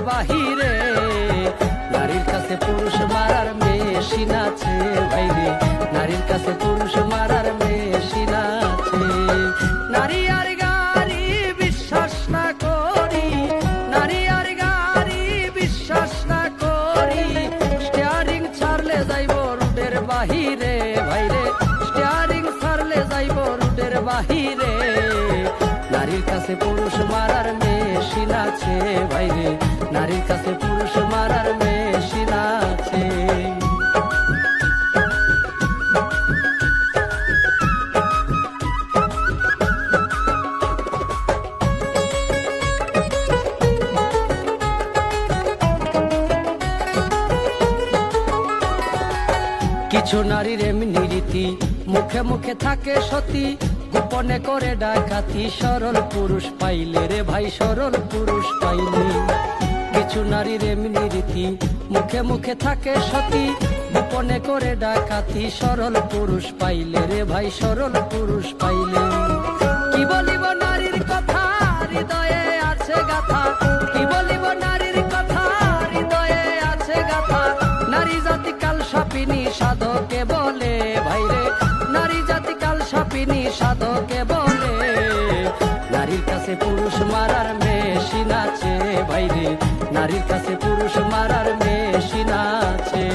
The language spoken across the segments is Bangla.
বাহিরে। নারীর কাছে পুরুষ মারার মেশিন আছে ভাইরে, নারীর কাছে পুরুষ মারার মেশিন আছে। নারী আর গাড়ি বিশ্বাস না করি, নারী আর গাড়ি বিশ্বাস না করি, স্টিয়ারিং ছাড়লে যাইব রুটের বাহিরে ভাইরে, স্টিয়ারিং ছাড়লে যাইব রুটের বাহিরে। নারীর কাছে পুরুষ মারার মেশিন আছে ভাইরে, নারীর কাছে পুরুষ মারার মেশিন আছে। কিছু নারীর এমনি রীতি, মুখে মুখে থাকে সতী, গোপনে করে ডাকাতি, সরল পুরুষ পাইলে রে ভাই, সরল পুরুষ পাইলে। কিছু নারীর এমনি রীতি, মুখে মুখে থাকে সতী, গোপনে করে ডাকাতি, সরল পুরুষ পাইলে রে ভাই, সরল পুরুষ পাইলে। কি বলিব নারীর কথা হৃদয়ে আছে গাথা, কি বলিব নারীর কথা হৃদয়ে আছে গাথা। নারী জাতি কাল সাপিনী সাধকে বলে ভাইরে, নারী জাতি কাল সাপিনী সাধকে বলে। নারীর কাছে পুরুষ মারার মেশিন আছে ভাইরে, নারীর কাছে পুরুষ মারার মেশিন আছে।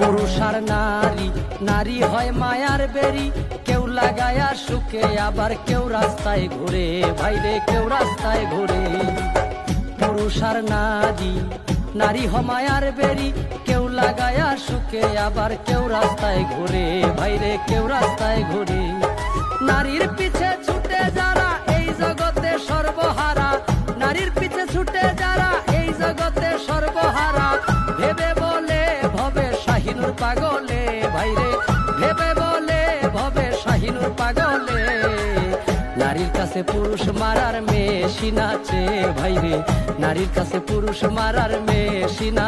পুরুষ আর নারী, নারী হয় মায়ার বেরি, কেউ লাগায়া সুখে আবার কেউ রাস্তায় ঘুরে ভাইরে, কেউ রাস্তায় ঘুরে। পুরুষ আর নারী, নারী হয় মায়ার বেরি, কেউ লাগায়া সুখে আবার কেউ রাস্তায় ঘুরে ভাইরে, কেউ রাস্তায় ঘুরে। নারীর পিছে ছুটে যারা এই জগতে সর্বহারা, নারীর পিছে ছুটে যারা এই জগতে সর্বহারা, ভেবে বলে ভবে শাহিনুর পাগলে ভাইরে, ভেবে বলে ভবে শাহিনুর পাগলে। নারীর কাছে পুরুষ মারার মেশিন আছে ভাইরে, নারীর কাছে পুরুষ মারার মেশিন